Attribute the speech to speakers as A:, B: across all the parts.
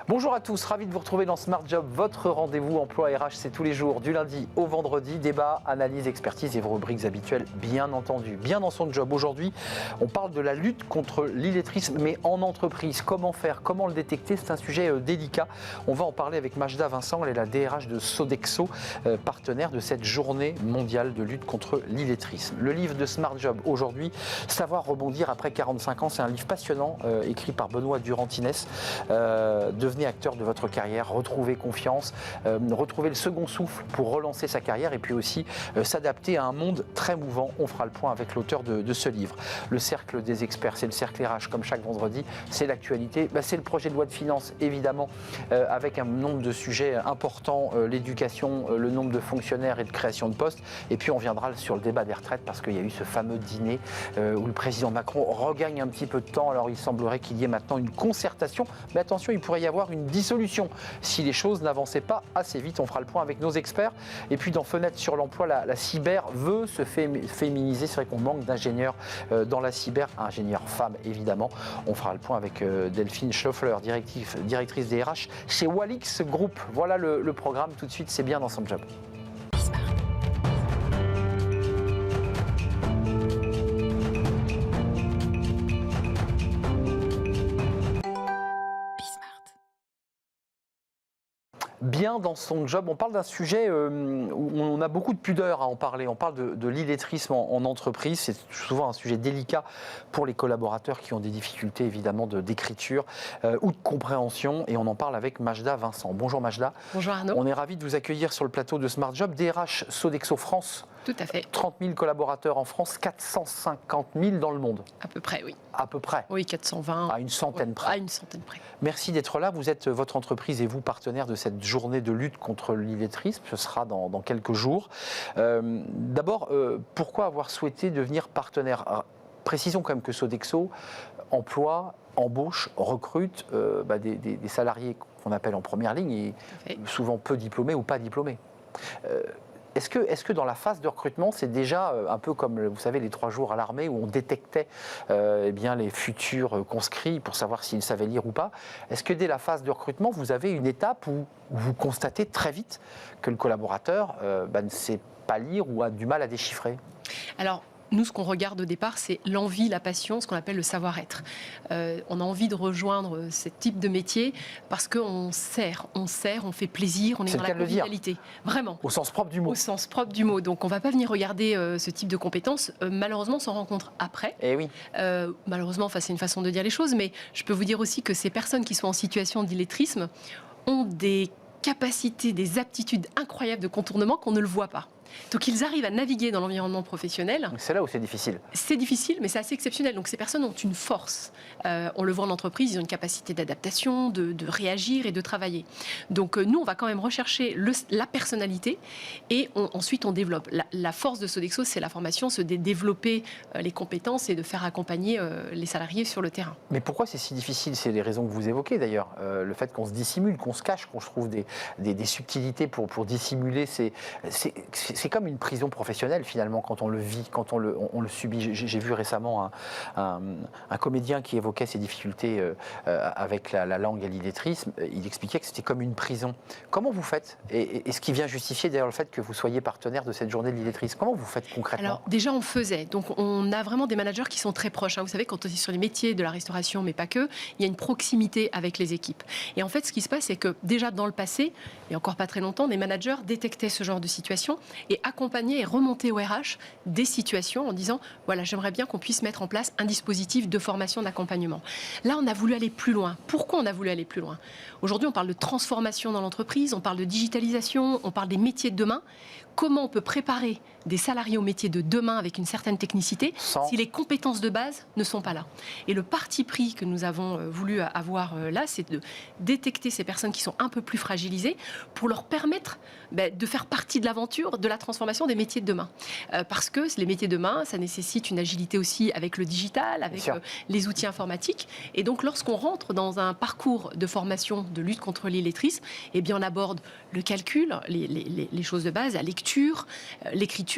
A: Bonjour à tous, ravi de vous retrouver dans Smart Job, votre rendez-vous emploi RH, c'est tous les jours, du lundi au vendredi, débat, analyse, expertise et vos rubriques habituelles, bien entendu. Bien dans son job, aujourd'hui, on parle de la lutte contre l'illettrisme, mais en entreprise. Comment faire, comment le détecter, c'est un sujet délicat. On va en parler avec Majda Vincent, elle est la DRH de Sodexo, partenaire de cette journée mondiale de lutte contre l'illettrisme. Le livre de Smart Job, aujourd'hui, Savoir rebondir après 45 ans, c'est un livre passionnant, écrit par Benoît Durantinès. Devenez acteur de votre carrière, retrouvez confiance, retrouvez le second souffle pour relancer sa carrière et puis aussi s'adapter à un monde très mouvant. On fera le point avec l'auteur de ce livre. Le cercle des experts, c'est le cercle RH comme chaque vendredi, c'est l'actualité, c'est le projet de loi de finances évidemment avec un nombre de sujets importants, l'éducation, le nombre de fonctionnaires et de création de postes et puis on viendra sur le débat des retraites parce qu'il y a eu ce fameux dîner où le président Macron regagne un petit peu de temps. Alors il semblerait qu'il y ait maintenant une concertation, mais attention, il pourrait y avoir une dissolution si les choses n'avançaient pas assez vite. On fera le point avec nos experts. Et puis dans Fenêtre sur l'emploi, la cyber veut se féminiser. C'est vrai qu'on manque d'ingénieurs dans la cyber, ingénieurs femmes évidemment. On fera le point avec Delphine Schloeffler, directrice des RH chez Walix Group. Voilà le programme tout de suite, c'est bien dans son job. Bien dans son job, on parle d'un sujet où on a beaucoup de pudeur à en parler. On parle de l'illettrisme en entreprise. C'est souvent un sujet délicat pour les collaborateurs qui ont des difficultés évidemment d'écriture ou de compréhension. Et on en parle avec Majda Vincent. Bonjour Majda.
B: Bonjour Arnaud.
A: On est ravis de vous accueillir sur le plateau de Smart Job. DRH Sodexo France.
B: Tout à fait.
A: 30 000 collaborateurs en France, 450 000 dans le monde.
B: À peu près, oui.
A: À peu près.
B: Oui, 420.
A: À une centaine près.
B: À une centaine près.
A: Merci d'être là. Vous êtes, votre entreprise et vous, partenaire de cette journée de lutte contre l'illettrisme. Ce sera dans quelques jours. D'abord, pourquoi avoir souhaité devenir partenaire ? Précisons quand même que Sodexo emploie, embauche, recrute des salariés qu'on appelle en première ligne et souvent peu diplômés ou pas diplômés. Est-ce que dans la phase de recrutement, c'est déjà un peu comme, vous savez, les 3 jours à l'armée où on détectait les futurs conscrits pour savoir s'ils savaient lire ou pas. Est-ce que dès la phase de recrutement, vous avez une étape où vous constatez très vite que le collaborateur ne sait pas lire ou a du mal à déchiffrer ?
B: Alors, nous, ce qu'on regarde au départ, c'est l'envie, la passion, ce qu'on appelle le savoir-être. On a envie de rejoindre ce type de métier parce qu'on sert, on fait plaisir, on est dans la convivialité. Vraiment.
A: Au sens propre du mot.
B: Au sens propre du mot. Donc, on ne va pas venir regarder ce type de compétences. Malheureusement, on s'en rencontre après.
A: Eh oui.
B: Malheureusement, c'est une façon de dire les choses, mais je peux vous dire aussi que ces personnes qui sont en situation d'illettrisme ont des capacités, des aptitudes incroyables de contournement qu'on ne le voit pas. Donc ils arrivent à naviguer dans l'environnement professionnel.
A: C'est là où c'est difficile.
B: C'est difficile, mais c'est assez exceptionnel. Donc ces personnes ont une force. On le voit en entreprise, ils ont une capacité d'adaptation, de réagir et de travailler. Donc nous, on va quand même rechercher la personnalité et ensuite on développe. La force de Sodexo, c'est la formation, c'est de développer les compétences et de faire accompagner les salariés sur le terrain.
A: Mais pourquoi c'est si difficile ? C'est les raisons que vous évoquez d'ailleurs. Le fait qu'on se dissimule, qu'on se cache, qu'on se trouve des subtilités pour dissimuler, c'est comme une prison professionnelle finalement quand on le vit, quand on le subit. J'ai vu récemment un comédien qui évoquait ses difficultés avec la langue et l'illettrisme. Il expliquait que c'était comme une prison. Comment vous faites ? Et ce qui vient justifier d'ailleurs le fait que vous soyez partenaire de cette journée de l'illettrisme. Comment vous faites concrètement ? Alors
B: déjà on faisait. Donc on a vraiment des managers qui sont très proches. Vous savez, quand on est sur les métiers de la restauration, mais pas que, il y a une proximité avec les équipes. Et en fait, ce qui se passe, c'est que déjà dans le passé, il y a encore pas très longtemps, des managers détectaient ce genre de situation et accompagner et remonter au RH des situations en disant voilà, j'aimerais bien qu'on puisse mettre en place un dispositif de formation, d'accompagnement. Là, on a voulu aller plus loin. Pourquoi on a voulu aller plus loin ? Aujourd'hui, on parle de transformation dans l'entreprise, on parle de digitalisation, on parle des métiers de demain. Comment on peut préparer des salariés aux métiers de demain avec une certaine technicité si les compétences de base ne sont pas là. Et le parti pris que nous avons voulu avoir là, c'est de détecter ces personnes qui sont un peu plus fragilisées pour leur permettre de faire partie de l'aventure de la transformation des métiers de demain. Parce que les métiers de demain, ça nécessite une agilité aussi avec le digital, avec les outils informatiques. Et donc, lorsqu'on rentre dans un parcours de formation de lutte contre l'illettrisme, eh bien, on aborde le calcul, les choses de base, la lecture, l'écriture,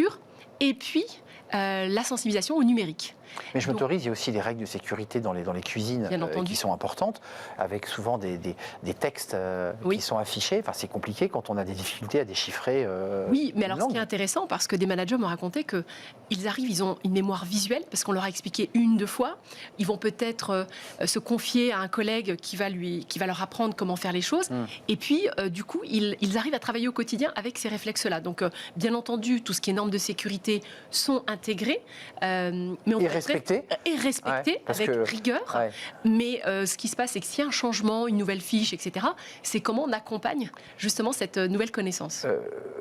B: et puis la sensibilisation au numérique.
A: Mais je m'autorise, il y a aussi des règles de sécurité dans les cuisines qui sont importantes, avec souvent des textes qui sont affichés. Enfin, c'est compliqué quand on a des difficultés à déchiffrer.
B: Oui, mais alors ce qui est intéressant, parce que des managers m'ont raconté qu'ils arrivent, ils ont une mémoire visuelle, parce qu'on leur a expliqué 1-2 fois. Ils vont peut-être se confier à un collègue qui va leur apprendre comment faire les choses. Et puis, du coup, ils arrivent à travailler au quotidien avec ces réflexes-là. Donc, bien entendu, tout ce qui est normes de sécurité sont intégrées. Mais on
A: et respectées.
B: Avec rigueur. Ouais. Mais ce qui se passe, c'est que s'il y a un changement, une nouvelle fiche, etc., c'est comment on accompagne justement cette nouvelle connaissance.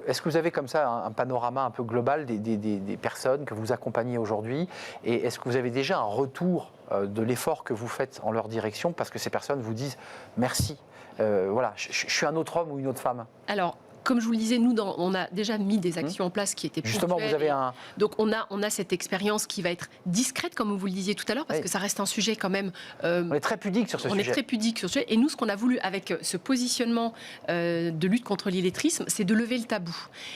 A: Est-ce que vous avez comme ça un panorama un peu global des personnes que vous accompagnez aujourd'hui, et est-ce que vous avez déjà un retour de l'effort que vous faites en leur direction, parce que ces personnes vous disent merci, voilà, je suis un autre homme ou une autre femme?
B: Alors, comme je vous le disais, nous, on a déjà mis des actions en place qui étaient
A: justement, vous avez
B: Donc, on a cette expérience qui va être discrète, comme vous le disiez tout à l'heure, parce que ça reste un sujet quand même...
A: on est très pudique sur ce sujet.
B: On est très pudique sur ce sujet. Et nous, ce qu'on a voulu, avec ce positionnement de lutte contre l'illettrisme, c'est de lever le tabou.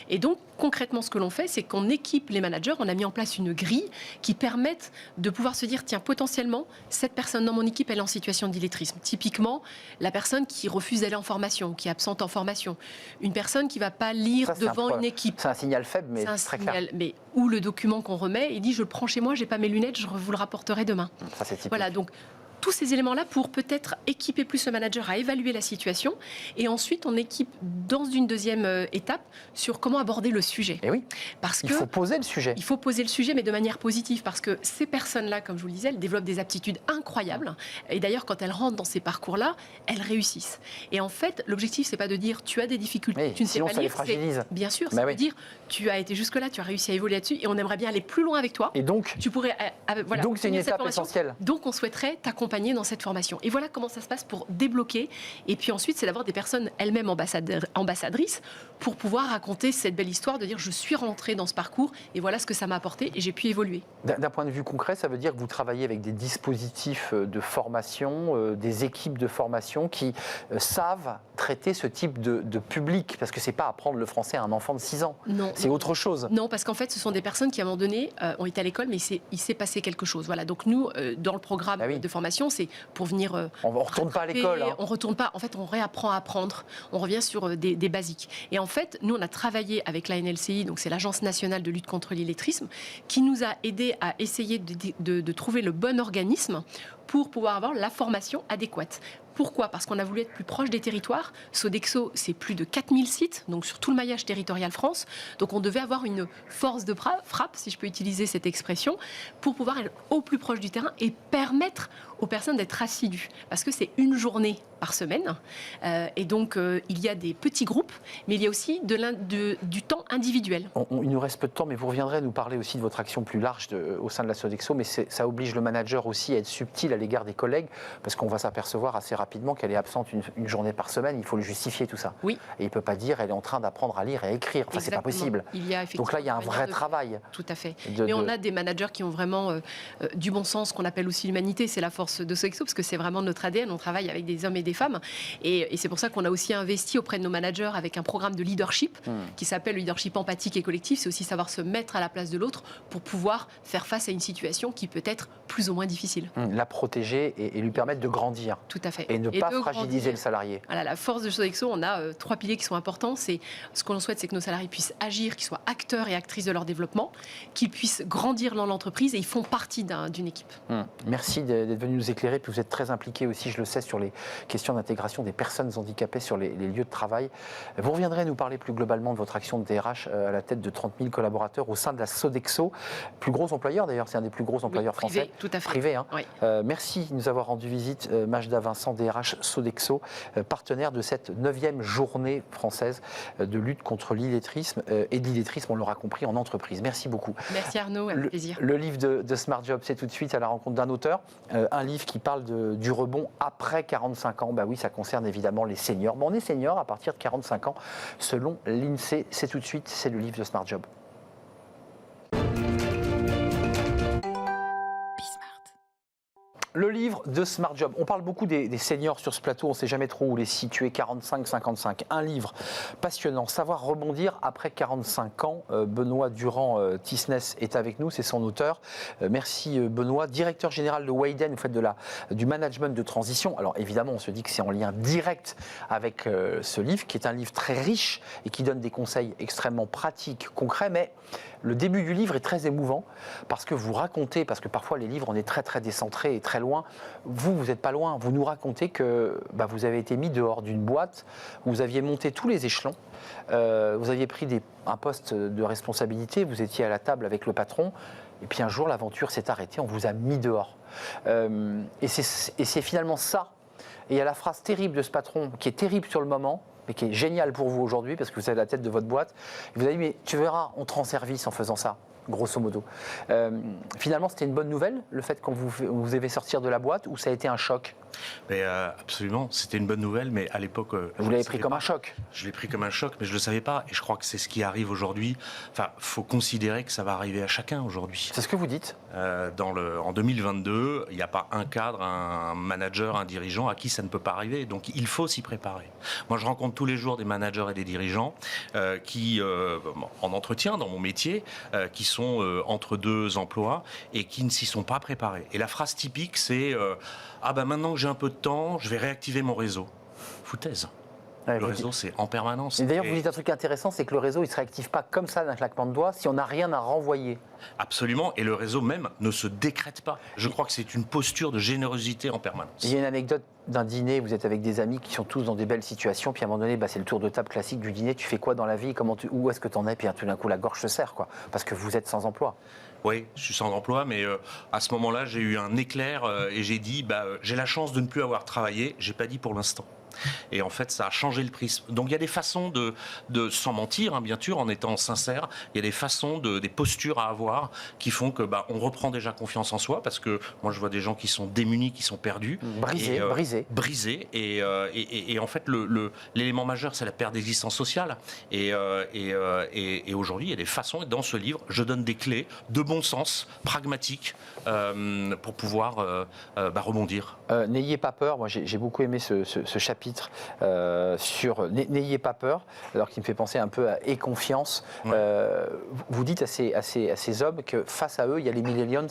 B: Et donc, concrètement, ce que l'on fait, c'est qu'on équipe les managers. On a mis en place une grille qui permette de pouvoir se dire, tiens, potentiellement, cette personne dans mon équipe, elle est en situation d'illettrisme. Typiquement, la personne qui refuse d'aller en formation, qui est absente en formation. Une personne qui ne va pas lire devant une équipe.
A: C'est un signal faible, mais très clair.
B: Mais où le document qu'on remet, il dit, je le prends chez moi, je n'ai pas mes lunettes, je vous le rapporterai demain.
A: Ça, c'est typique.
B: Voilà, donc tous ces éléments-là pour peut-être équiper plus le manager à évaluer la situation. Et ensuite, on équipe dans une deuxième étape sur comment aborder le sujet.
A: Et oui, il faut poser le sujet.
B: Il faut poser le sujet, mais de manière positive, parce que ces personnes-là, comme je vous le disais, elles développent des aptitudes incroyables. Et d'ailleurs, quand elles rentrent dans ces parcours-là, elles réussissent. Et en fait, l'objectif, c'est pas de dire tu as des difficultés, tu ne sais pas lire.
A: Les fragilise.
B: Bien sûr, ça veut dire tu as été jusque-là, tu as réussi à évoluer là-dessus, et on aimerait bien aller plus loin avec toi.
A: Et donc,
B: tu pourrais, voilà,
A: donc c'est une étape essentielle.
B: Donc, on souhaiterait t'accompagner dans cette formation. Et voilà comment ça se passe pour débloquer. Et puis ensuite, c'est d'avoir des personnes elles-mêmes ambassadrices pour pouvoir raconter cette belle histoire de dire je suis rentrée dans ce parcours et voilà ce que ça m'a apporté et j'ai pu évoluer.
A: D'un point de vue concret, ça veut dire que vous travaillez avec des dispositifs de formation, des équipes de formation qui savent traiter ce type de public, parce que c'est pas apprendre le français à un enfant de 6 ans.
B: Non.
A: C'est autre chose.
B: Non, parce qu'en fait, ce sont des personnes qui, à un moment donné, ont été à l'école, mais il s'est passé quelque chose. Voilà. Donc nous, dans le programme de formation, c'est pour venir...
A: on ne retourne pas à l'école.
B: On ne retourne pas. En fait, on réapprend à apprendre. On revient sur des basiques. Et en fait, nous, on a travaillé avec la NLCI, donc c'est l'Agence nationale de lutte contre l'illettrisme, qui nous a aidés à essayer de trouver le bon organisme pour pouvoir avoir la formation adéquate. Pourquoi ? Parce qu'on a voulu être plus proche des territoires. Sodexo, c'est plus de 4000 sites, donc sur tout le maillage territorial France. Donc on devait avoir une force de frappe, si je peux utiliser cette expression, pour pouvoir être au plus proche du terrain et permettre aux personnes d'être assidues. Parce que c'est une journée par semaine. Et donc, il y a des petits groupes, mais il y a aussi du temps individuel.
A: Il nous reste peu de temps, mais vous reviendrez nous parler aussi de votre action plus large au sein de la Sodexo. Mais ça oblige le manager aussi à être subtil à l'égard des collègues, parce qu'on va s'apercevoir assez rapidement qu'elle est absente une journée par semaine. Il faut le justifier, tout ça.
B: Oui.
A: Et il ne peut pas dire elle est en train d'apprendre à lire et à écrire. Enfin, c'est pas possible. Donc là, il y a un vrai travail.
B: Tout à fait. Mais on a des managers qui ont vraiment du bon sens, qu'on appelle aussi l'humanité. C'est la force de Sodexo, parce que c'est vraiment notre ADN. On travaille avec des hommes et des femmes. Et c'est pour ça qu'on a aussi investi auprès de nos managers avec un programme de leadership qui s'appelle leadership empathique et collectif. C'est aussi savoir se mettre à la place de l'autre pour pouvoir faire face à une situation qui peut être plus ou moins difficile.
A: La protéger et lui permettre de grandir.
B: Tout à fait.
A: Et ne pas fragiliser le salarié.
B: Voilà, la force de Sodexo, on a 3 piliers qui sont importants. C'est ce qu'on souhaite, c'est que nos salariés puissent agir, qu'ils soient acteurs et actrices de leur développement, qu'ils puissent grandir dans l'entreprise et ils font partie d'une équipe.
A: Merci d'être venu nous éclairer. Puis vous êtes très impliqué aussi, je le sais, sur les questions d'intégration des personnes handicapées sur les lieux de travail. Vous reviendrez nous parler plus globalement de votre action de DRH à la tête de 30 000 collaborateurs au sein de la Sodexo. Plus gros employeur d'ailleurs, c'est un des plus gros employeurs
B: privé,
A: français.
B: Tout à fait.
A: Privé, hein.
B: Oui.
A: Merci de nous avoir rendu visite, Majda Vincent, DRH Sodexo, partenaire de cette 9e journée française de lutte contre l'illettrisme et de l'illettrisme, on l'aura compris, en entreprise. Merci beaucoup.
B: Merci Arnaud, avec plaisir.
A: Le livre de Smart Job, c'est tout de suite à la rencontre d'un auteur. Un livre qui parle du rebond après 45 ans. Bah oui, ça concerne évidemment les seniors. Bon, on est senior à partir de 45 ans, selon l'INSEE. C'est tout de suite, c'est le livre de Smart Job. Le livre de Smart Job. On parle beaucoup des seniors sur ce plateau, on ne sait jamais trop où les situer, 45-55. Un livre passionnant, Savoir rebondir après 45 ans. Benoît Durand-Tisnès est avec nous, c'est son auteur. Merci Benoît, directeur général de Wayden, vous faites du management de transition. Alors évidemment, on se dit que c'est en lien direct avec ce livre, qui est un livre très riche et qui donne des conseils extrêmement pratiques, concrets, mais le début du livre est très émouvant parce que vous racontez, parce que parfois les livres, on est très très décentré et très loin. Vous n'êtes pas loin. Vous nous racontez que vous avez été mis dehors d'une boîte, où vous aviez monté tous les échelons, vous aviez pris un poste de responsabilité, vous étiez à la table avec le patron, et puis un jour l'aventure s'est arrêtée, on vous a mis dehors. Et c'est finalement ça. Et il y a la phrase terrible de ce patron, qui est terrible sur le moment, mais qui est génial pour vous aujourd'hui, parce que vous êtes à la tête de votre boîte. Il vous a dit, mais tu verras, on te rend service en faisant ça, grosso modo. Finalement, c'était une bonne nouvelle, le fait qu'on vous avez sortir de la boîte, ou ça a été un choc?
C: Mais absolument, c'était une bonne nouvelle, mais à l'époque...
A: Vous l'avez pris comme un choc?
C: Je l'ai pris comme un choc, mais je ne le savais pas. Et je crois que c'est ce qui arrive aujourd'hui. Enfin, il faut considérer que ça va arriver à chacun aujourd'hui.
A: C'est ce que vous dites?
C: En 2022, il n'y a pas un cadre, un manager, un dirigeant à qui ça ne peut pas arriver. Donc, il faut s'y préparer. Moi, je rencontre tous les jours des managers et des dirigeants qui, en entretien dans mon métier, qui sont entre deux emplois et qui ne s'y sont pas préparés. Et la phrase typique, c'est maintenant que j'ai un peu de temps, je vais réactiver mon réseau. Foutaise.
A: Ouais,
C: le réseau, c'est en permanence.
A: Et d'ailleurs, vous dites un truc intéressant, c'est que le réseau, il ne se réactive pas comme ça d'un claquement de doigts si on n'a rien à renvoyer.
C: Absolument, et le réseau même ne se décrète pas. Je crois que c'est une posture de générosité en permanence.
A: Il y a une anecdote d'un dîner, vous êtes avec des amis qui sont tous dans des belles situations, puis à un moment donné, c'est le tour de table classique du dîner, tu fais quoi dans la vie, où est-ce que tu en es, puis tout d'un coup la gorge se serre, quoi, parce que vous êtes sans emploi.
C: Oui, je suis sans emploi, mais à ce moment-là, j'ai eu un éclair et j'ai dit, j'ai la chance de ne plus avoir travaillé, j'ai pas dit pour l'instant. Et en fait, ça a changé le prisme. Donc il y a des façons de sans mentir, bien sûr, en étant sincère, il y a des façons, des postures à avoir qui font que on reprend déjà confiance en soi, parce que moi je vois des gens qui sont démunis, qui sont perdus. Brisés. Et en fait, l'élément majeur, c'est la perte d'existence sociale. Et aujourd'hui, il y a des façons, et dans ce livre, je donne des clés de bon sens, pragmatiques, pour pouvoir rebondir.
A: N'ayez pas peur, moi j'ai beaucoup aimé ce chapitre sur N'ayez pas peur, alors qu'il me fait penser un peu à Aie confiance. Vous dites à ces hommes que face à eux, il y a les millennials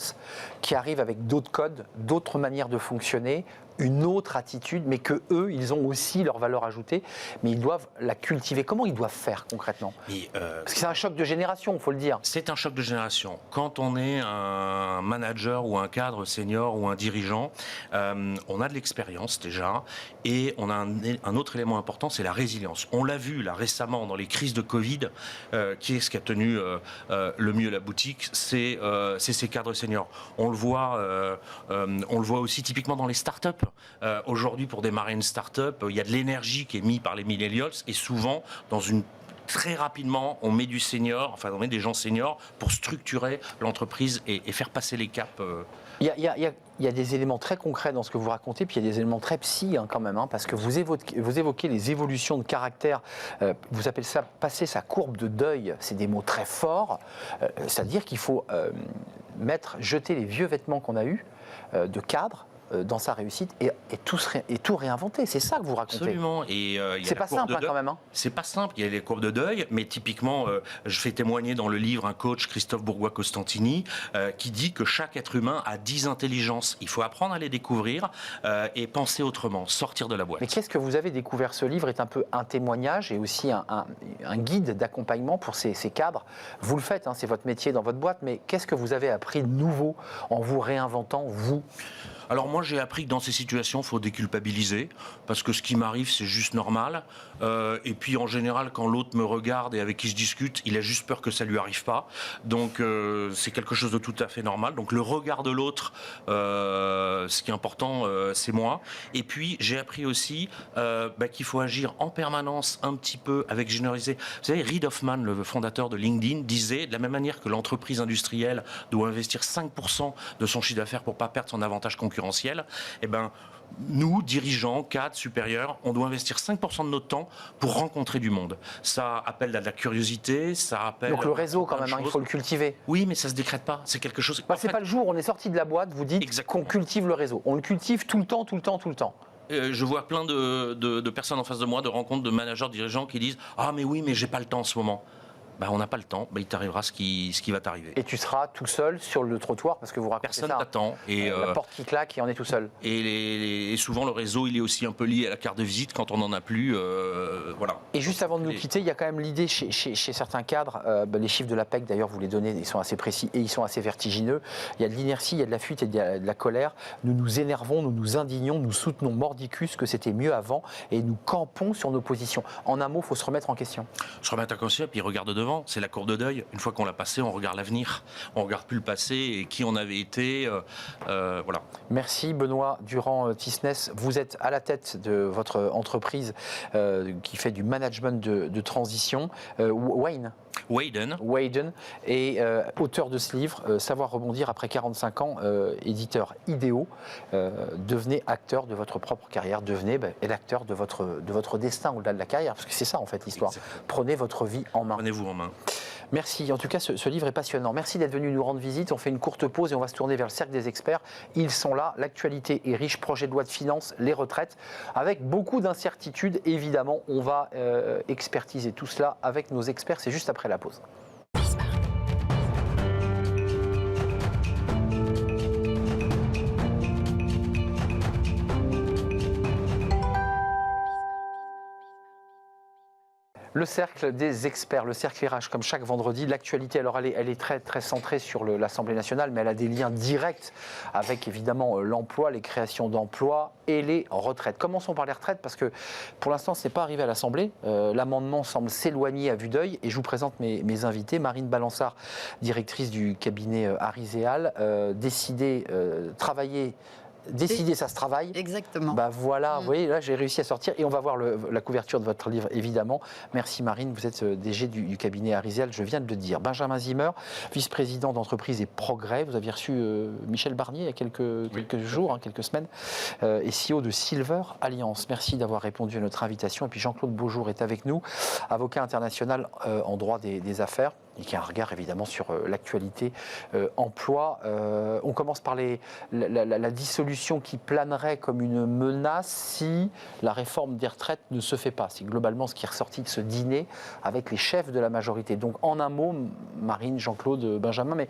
A: qui arrivent avec d'autres codes, d'autres manières de fonctionner, une autre attitude, mais que eux, ils ont aussi leur valeur ajoutée, mais ils doivent la cultiver. Comment ils doivent faire concrètement? Parce que c'est un choc de génération, il faut le dire.
C: C'est un choc de génération. Quand on est un manager ou un cadre senior ou un dirigeant, on a de l'expérience déjà, et on a un autre élément important, c'est la résilience. On l'a vu là récemment dans les crises de Covid, qui est ce qui a tenu le mieux la boutique, c'est ces cadres seniors. On le voit aussi typiquement dans les startups. Aujourd'hui, pour démarrer une start-up, il y a de l'énergie qui est mise par les millennials, et souvent, très rapidement, on met on met des gens seniors pour structurer l'entreprise et faire passer les caps.
A: Il y a des éléments très concrets dans ce que vous racontez, puis il y a des éléments très psy quand même, parce que vous évoquez les évolutions de caractère, vous appelez ça passer sa courbe de deuil, c'est des mots très forts, c'est-à-dire qu'il faut jeter les vieux vêtements qu'on a eus de cadre, dans sa réussite et tout réinventer. C'est ça que vous racontez.
C: Absolument.
A: C'est pas simple quand même.
C: C'est pas simple. Il y a les courbes de deuil, mais typiquement, je fais témoigner dans le livre un coach, Christophe Bourgois-Costantini, qui dit que chaque être humain a 10 intelligences. Il faut apprendre à les découvrir et penser autrement, sortir de la boîte.
A: Mais qu'est-ce que vous avez découvert? Ce livre est un peu un témoignage et aussi un guide d'accompagnement pour ces cadres. Vous le faites, c'est votre métier dans votre boîte, mais qu'est-ce que vous avez appris de nouveau en vous réinventant, vous?
C: Alors moi, j'ai appris que dans ces situations, il faut déculpabiliser, parce que ce qui m'arrive, c'est juste normal. Et puis en général, quand l'autre me regarde et avec qui je discute, il a juste peur que ça lui arrive pas. Donc c'est quelque chose de tout à fait normal. Donc le regard de l'autre, ce qui est important, c'est moi. Et puis j'ai appris aussi qu'il faut agir en permanence un petit peu avec générosité. Vous savez, Reid Hoffman, le fondateur de LinkedIn, disait de la même manière que l'entreprise industrielle doit investir 5% de son chiffre d'affaires pour pas perdre son avantage concurrentiel, concurrentielle, eh ben, nous, dirigeants, cadres, supérieurs, on doit investir 5% de notre temps pour rencontrer du monde. Ça appelle à de la curiosité, ça appelle...
A: Donc le réseau, quand
C: plein de
A: même, il
C: choses.
A: faut le cultiver.
C: Oui, mais ça ne se décrète pas. C'est quelque chose...
A: C'est pas le jour où on est sorti de la boîte, vous dites
C: Exactement.
A: qu'on cultive le réseau. On le cultive tout le temps.
C: Je vois plein de personnes en face de moi, de rencontres de managers, dirigeants qui disent « Ah mais oui, mais j'ai pas le temps en ce moment ». Ben, on n'a pas le temps, ben, il t'arrivera ce qui va t'arriver.
A: Et tu seras tout seul sur le trottoir parce que vous racontez
C: Personne
A: ça.
C: t'attend. Et,
A: La porte qui claque et on est tout seul.
C: et souvent le réseau, il est aussi un peu lié à la carte de visite quand on n'en a plus. Voilà.
A: Et juste avant de nous quitter, il y a quand même l'idée chez certains cadres, les chiffres de l'APEC d'ailleurs, vous les donnez, ils sont assez précis et ils sont assez vertigineux. Il y a de l'inertie, il y a de la fuite et de la colère. Nous nous énervons, nous nous indignons, nous soutenons mordicus que c'était mieux avant et nous campons sur nos positions. En un mot, il faut se remettre en question.
C: Je remets en question et puis regarde devant. C'est la courbe de deuil. Une fois qu'on l'a passé, on regarde l'avenir. On regarde plus le passé et qui on avait été. Voilà.
A: Merci Benoît Durand-Tisnès. Vous êtes à la tête de votre entreprise qui fait du management de transition. Wayden est auteur de ce livre, Savoir rebondir après 45 ans, éditeur Idéo. Devenez acteur de votre propre carrière, devenez l'acteur de votre destin au-delà de la carrière, parce que c'est ça en fait l'histoire.
C: Exactement.
A: Prenez votre vie en main.
C: Prenez-vous en main.
A: Merci, en tout cas ce livre est passionnant. Merci d'être venu nous rendre visite. On fait une courte pause et on va se tourner vers le cercle des experts. Ils sont là, l'actualité est riche, projet de loi de finances, les retraites, avec beaucoup d'incertitudes. Évidemment, on va expertiser tout cela avec nos experts, c'est juste après la pause. Le cercle des experts, le cercle RH, comme chaque vendredi. L'actualité, alors elle est très, très centrée sur l'Assemblée nationale, mais elle a des liens directs avec évidemment l'emploi, les créations d'emplois et les retraites. Commençons par les retraites, parce que pour l'instant, ce n'est pas arrivé à l'Assemblée. L'amendement semble s'éloigner à vue d'œil et je vous présente mes invités. Marine Balançard, directrice du cabinet Ariséal, décider, ça se travaille.
D: Exactement.
A: Bah voilà, vous voyez, là j'ai réussi à sortir et on va voir la couverture de votre livre évidemment. Merci Marine, vous êtes DG du cabinet Ariséal, je viens de le dire. Benjamin Zimmer, vice-président d'entreprise et progrès, vous aviez reçu Michel Barnier il y a quelques jours, quelques semaines, et CEO de Silver Alliance. Merci d'avoir répondu à notre invitation. Et puis Jean-Claude Beaujour est avec nous, avocat international en droit des affaires, et qui a un regard évidemment sur l'actualité emploi. On commence par la dissolution qui planerait comme une menace si la réforme des retraites ne se fait pas. C'est globalement ce qui est ressorti de ce dîner avec les chefs de la majorité. Donc en un mot, Marine, Jean-Claude, Benjamin, mais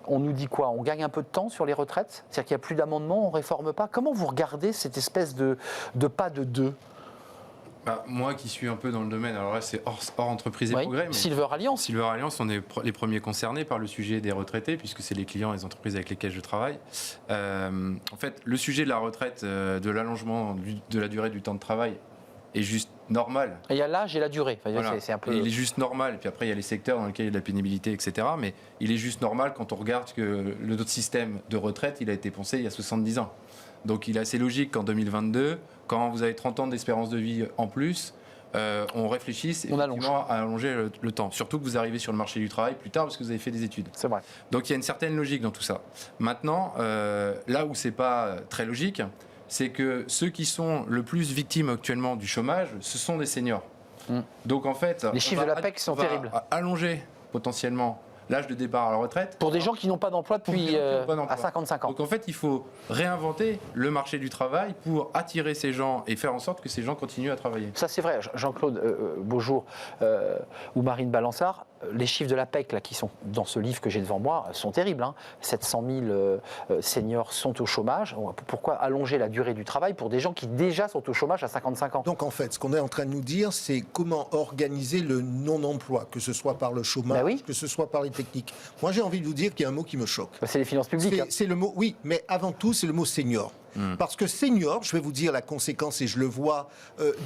A: on nous dit quoi? On gagne un peu de temps sur les retraites? C'est-à-dire qu'il n'y a plus d'amendements, on ne réforme pas? Comment vous regardez cette espèce de pas de deux?
E: Moi qui suis un peu dans le domaine, alors là c'est hors entreprise et progrès. Mais
A: Silver Alliance,
E: on est les premiers concernés par le sujet des retraités, puisque c'est les clients et les entreprises avec lesquelles je travaille. En fait, le sujet de la retraite, de l'allongement de la durée du temps de travail est juste normal.
A: Il y a l'âge et la durée. Enfin,
E: voilà.
A: c'est un peu...
E: Il est juste normal. Et puis après, il y a les secteurs dans lesquels il y a de la pénibilité, etc. Mais il est juste normal quand on regarde que notre système de retraite, il a été pensé il y a 70 ans. Donc il est assez logique qu'en 2022, quand vous avez 30 ans d'espérance de vie en plus, on réfléchisse effectivement à allonger le temps. Surtout que vous arrivez sur le marché du travail plus tard parce que vous avez fait des études.
A: C'est vrai.
E: Donc il y a une certaine logique dans tout ça. Maintenant, là où c'est pas très logique, c'est que ceux qui sont le plus victimes actuellement du chômage, ce sont des seniors. Donc en fait,
A: les chiffres de l'APEC sont terribles.
E: Allonger potentiellement l'âge de départ à la retraite.
A: Pour des gens qui n'ont pas d'emploi depuis à 55 ans.
E: Donc en fait, il faut réinventer le marché du travail pour attirer ces gens et faire en sorte que ces gens continuent à travailler.
A: Ça c'est vrai. Jean-Claude Beaujour ou Marine Balançard, les chiffres de l'APEC là, qui sont dans ce livre que j'ai devant moi sont terribles. 700 000 seniors sont au chômage. Pourquoi allonger la durée du travail pour des gens qui déjà sont au chômage à 55 ans?
F: Donc en fait, ce qu'on est en train de nous dire, c'est comment organiser le non-emploi, que ce soit par le chômage, que ce soit par les techniques. Moi j'ai envie de vous dire qu'il y a un mot qui me choque.
A: C'est les finances publiques.
F: C'est le mot, oui, mais avant tout c'est le mot senior. Parce que senior, je vais vous dire la conséquence, et je le vois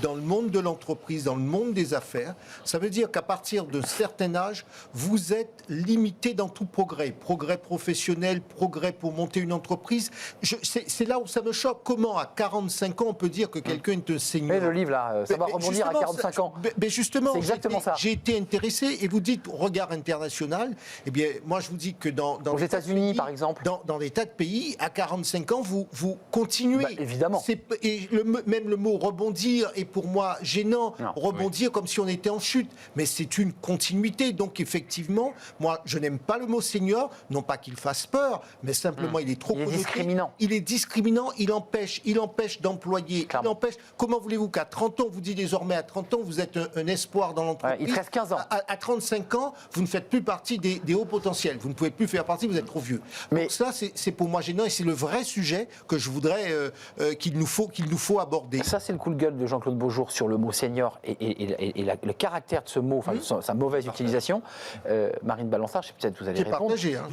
F: dans le monde de l'entreprise, dans le monde des affaires, ça veut dire qu'à partir d'un certain âge, vous êtes limité dans tout progrès. Progrès professionnel, progrès pour monter une entreprise. C'est là où ça me choque. Comment, à 45 ans, on peut dire que quelqu'un est un senior?
A: Mais le livre, là, ça va rebondir à 45 ans.
F: Mais justement,
A: c'est exactement ça.
F: J'ai été intéressé, et vous dites regard international. Eh bien, moi, je vous dis que dans
A: aux États-Unis, par exemple,
F: dans des tas de pays, à 45 ans, vous continuez.
A: Évidemment.
F: Et même le mot rebondir est pour moi gênant.
A: Non,
F: rebondir comme si on était en chute. Mais c'est une continuité. Donc, effectivement, moi, je n'aime pas le mot senior. Non pas qu'il fasse peur, mais simplement, il est trop connoté.
A: Discriminant.
F: Il est discriminant. Il empêche d'employer.
A: Clairement.
F: Il empêche. Comment voulez-vous qu'à 30 ans, vous dites désormais à 30 ans, vous êtes un espoir dans l'entreprise.
A: Il te reste 15 ans.
F: À 35 ans, vous ne faites plus partie des hauts potentiels. Vous ne pouvez plus faire partie, vous êtes trop vieux.
A: Mais
F: donc ça, c'est pour moi gênant, et c'est le vrai sujet que je voudrais qu'il nous faut aborder.
A: Ça, c'est le coup de gueule de Jean-Claude Beaujour sur le mot senior et le caractère de ce mot, sa mauvaise utilisation. Marine Balançard, je sais peut-être vous allez répondre.
F: Partagé, hein.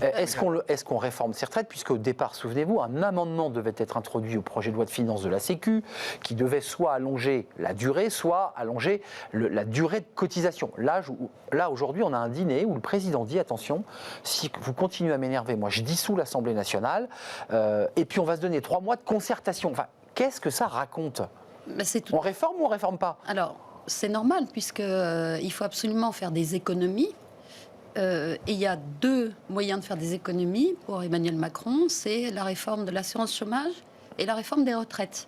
A: Est-ce qu'on réforme ces retraites, puisqu'au départ, souvenez-vous, un amendement devait être introduit au projet de loi de finances de la Sécu, qui devait soit allonger la durée, soit allonger la durée de cotisation. Là, aujourd'hui, on a un dîner où le président dit, attention, si vous continuez à m'énerver, moi je dissous l'Assemblée nationale, et puis on va se donner 3 mois de concertation. Enfin, qu'est-ce que ça raconte? On réforme ou on réforme pas?
D: Alors, c'est normal, puisqu'il faut absolument faire des économies. Et il y a 2 moyens de faire des économies pour Emmanuel Macron, c'est la réforme de l'assurance chômage et la réforme des retraites.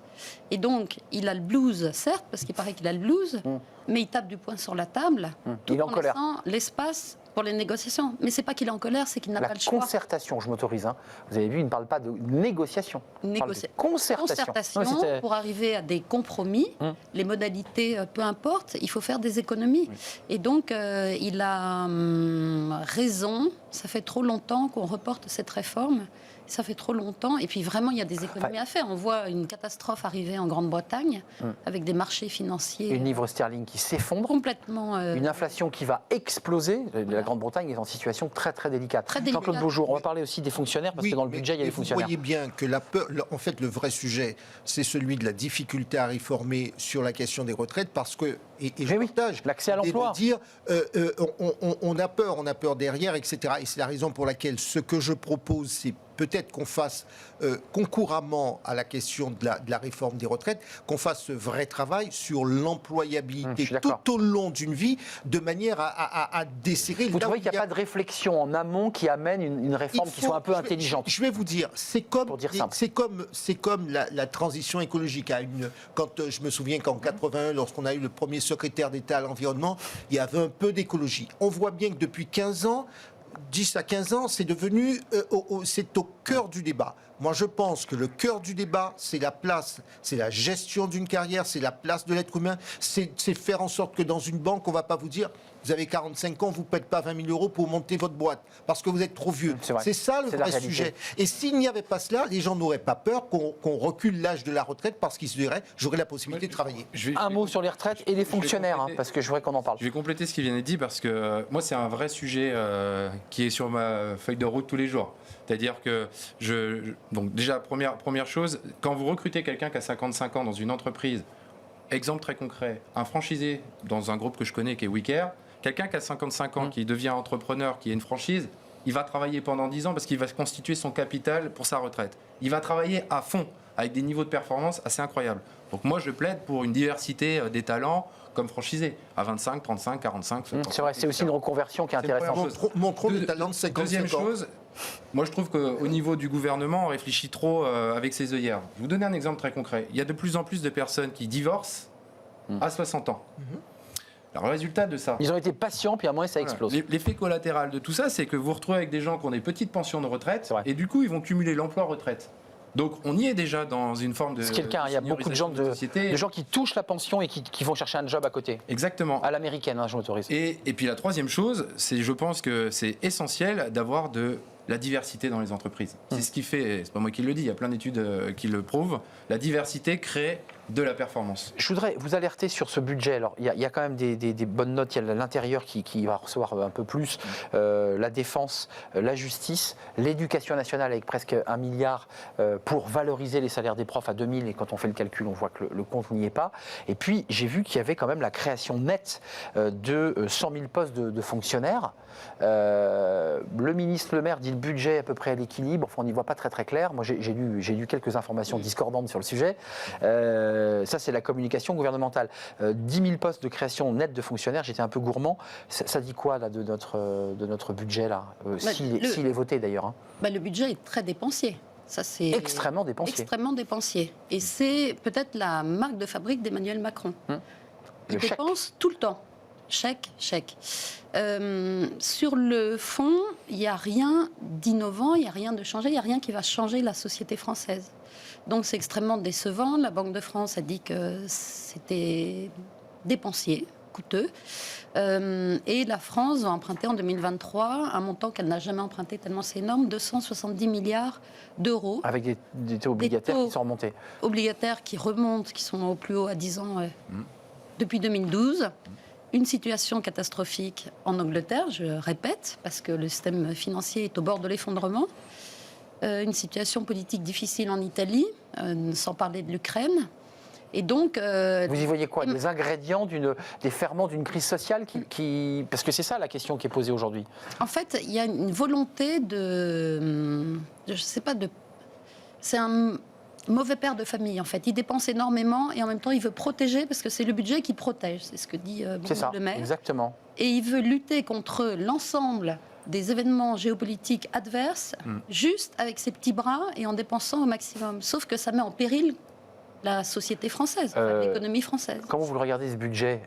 D: Et donc, il a le blues, certes, parce qu'il paraît qu'il a le blues, mais il tape du poing sur la table, tout
A: il est en colère.
D: laissant l'espace pour les négociations. Mais c'est pas qu'il est en colère, c'est qu'il n'a pas le choix.
A: La concertation, je m'autorise. Hein. Vous avez vu, il ne parle pas de négociation. Il parle de concertation.
D: Pour arriver à des compromis, les modalités, peu importe, il faut faire des économies. Et donc, il a raison. Ça fait trop longtemps qu'on reporte cette réforme. Ça fait trop longtemps. Et puis vraiment, il y a des économies à faire. On voit une catastrophe arriver en Grande-Bretagne avec des marchés financiers.
A: Une livre sterling qui s'effondre.
D: Complètement.
A: Une inflation qui va exploser. La Grande-Bretagne est en situation très très délicate. Jean-Claude Beaujour, on va parler aussi des fonctionnaires, parce que dans le budget, il y a des fonctionnaires.
F: Vous voyez bien que la peur, en fait, le vrai sujet, c'est celui de la difficulté à réformer sur la question des retraites, parce que, et je partage
A: l'accès à l'emploi.
F: Dire, on a peur derrière, etc. Et c'est la raison pour laquelle ce que je propose, c'est peut-être qu'on fasse concurremment à la question de la réforme des retraites, qu'on fasse ce vrai travail sur l'employabilité tout au long d'une vie, de manière à desserrer.
A: Vous trouvez qu'il n'y a pas de réflexion en amont qui amène une réforme qui soit un peu intelligente?
F: Je vais vous dire, c'est comme la transition écologique. Quand je me souviens qu'en 81, lorsqu'on a eu le premier secrétaire d'État à l'environnement, il y avait un peu d'écologie. On voit bien que depuis 15 ans, 10 à 15 ans, c'est devenu, c'est au cœur du débat. Moi, je pense que le cœur du débat, c'est la place, c'est la gestion d'une carrière, c'est la place de l'être humain, c'est faire en sorte que dans une banque, on ne va pas vous dire, vous avez 45 ans, vous ne payez pas 20 000 € pour monter votre boîte, parce que vous êtes trop vieux. C'est ça le vrai sujet. Et s'il n'y avait pas cela, les gens n'auraient pas peur qu'on recule l'âge de la retraite, parce qu'ils se diraient, j'aurais la possibilité de travailler.
A: Un mot sur les retraites et les fonctionnaires, parce que je voudrais qu'on en parle.
E: Je vais compléter ce qui vient d'être dit, parce que moi, c'est un vrai sujet qui est sur ma feuille de route tous les jours. C'est-à-dire que, donc déjà, première chose, quand vous recrutez quelqu'un qui a 55 ans dans une entreprise, exemple très concret, un franchisé dans un groupe que je connais qui est WeCare, quelqu'un qui a 55 ans, qui devient entrepreneur, qui a une franchise, il va travailler pendant 10 ans parce qu'il va se constituer son capital pour sa retraite. Il va travailler à fond, avec des niveaux de performance assez incroyables. Donc moi, je plaide pour une diversité des talents comme franchisé, à 25, 35, 45, 50.
A: C'est vrai, c'est aussi une reconversion qui est intéressante.
F: Montrons le talent de 55 ans.
E: Deuxième chose, moi je trouve qu'au niveau du gouvernement, on réfléchit trop avec ses œillères. Je vais vous donner un exemple très concret. Il y a de plus en plus de personnes qui divorcent à 60 ans. Alors, le résultat de ça...
A: Ils ont été patients, puis à un moment, ça explose.
E: L'effet collatéral de tout ça, c'est que vous vous retrouvez avec des gens qui ont des petites pensions de retraite, et du coup, ils vont cumuler l'emploi-retraite. Donc, on y est déjà dans une forme de...
A: Ce qui est le cas, il y a beaucoup de gens, de gens qui touchent la pension et qui vont chercher un job à côté.
E: Exactement.
A: À l'américaine, je m'autorise. Et
E: puis, la troisième chose, je pense que c'est essentiel d'avoir de la diversité dans les entreprises. C'est ce qui fait, c'est pas moi qui le dis, il y a plein d'études qui le prouvent, la diversité crée de la performance.
A: Je voudrais vous alerter sur ce budget. Alors, il y a quand même des bonnes notes. Il y a l'intérieur qui va recevoir un peu plus, la défense, la justice, l'éducation nationale avec presque 1 milliard pour valoriser les salaires des profs à 2000. Et quand on fait le calcul, on voit que le compte n'y est pas. Et puis, j'ai vu qu'il y avait quand même la création nette de 100 000 postes de fonctionnaires. Le ministre Le Maire dit le budget à peu près à l'équilibre. Enfin, on n'y voit pas très clair. Moi, j'ai lu quelques informations discordantes sur le sujet. Ça, c'est la communication gouvernementale. 10 000 postes de création nette de fonctionnaires, j'étais un peu gourmand. Ça dit quoi là, de notre budget là, s'il est voté d'ailleurs, hein.
D: Le budget est très dépensier. Ça, c'est
A: extrêmement dépensier.
D: Extrêmement dépensier. Et c'est peut-être la marque de fabrique d'Emmanuel Macron. Il dépense tout le temps. Chèque. Sur le fond, il n'y a rien d'innovant, il n'y a rien de changé, il n'y a rien qui va changer la société française. Donc c'est extrêmement décevant. La Banque de France a dit que c'était dépensier, coûteux. Et la France va emprunter en 2023 un montant qu'elle n'a jamais emprunté tellement c'est énorme, 270 milliards d'euros.
A: Avec des taux obligataires qui sont remontés.
D: Obligataires qui remontent, qui sont au plus haut à 10 ans depuis 2012. Une situation catastrophique en Angleterre, je répète, parce que le système financier est au bord de l'effondrement. Une situation politique difficile en Italie, sans parler de l'Ukraine. Et donc,
A: vous y voyez quoi? Des ingrédients, des ferments d'une crise sociale parce que c'est ça la question qui est posée aujourd'hui.
D: En fait, il y a une volonté je sais pas, c'est un mauvais père de famille, en fait. Il dépense énormément et en même temps, il veut protéger parce que c'est le budget qui protège. C'est ce que dit Bruno Le Maire.
A: Exactement.
D: Et il veut lutter contre l'ensemble des événements géopolitiques adverses, juste avec ses petits bras et en dépensant au maximum. Sauf que ça met en péril la société française, l'économie française.
A: Comment vous le regardez ce budget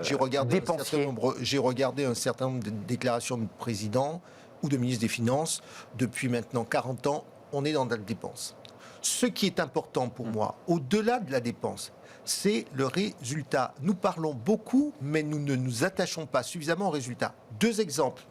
F: J'ai regardé
A: dépensier?
F: J'ai regardé un certain nombre de déclarations de présidents ou de ministres des Finances. Depuis maintenant 40 ans, on est dans la dépense. Ce qui est important pour moi, au-delà de la dépense, c'est le résultat. Nous parlons beaucoup, mais nous ne nous attachons pas suffisamment au résultat. 2 exemples.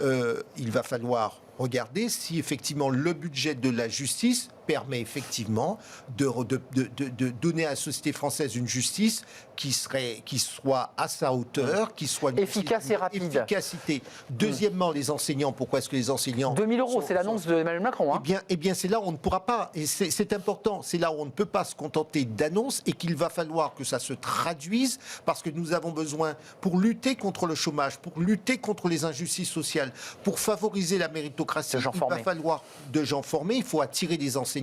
F: Il va falloir regarder si effectivement le budget de la justice permet effectivement de donner à la société française une justice qui soit à sa hauteur, qui soit
A: efficace et rapide.
F: Efficacité. Deuxièmement, les enseignants. Pourquoi est-ce que les enseignants
A: 2 000 €, c'est l'annonce d'Emmanuel Macron. Hein.
F: Eh bien, c'est là où on ne pourra pas, et c'est important, c'est là où on ne peut pas se contenter d'annonces et qu'il va falloir que ça se traduise parce que nous avons besoin, pour lutter contre le chômage, pour lutter contre les injustices sociales, pour favoriser la méritocratie, il va falloir de gens formés, il faut attirer des enseignants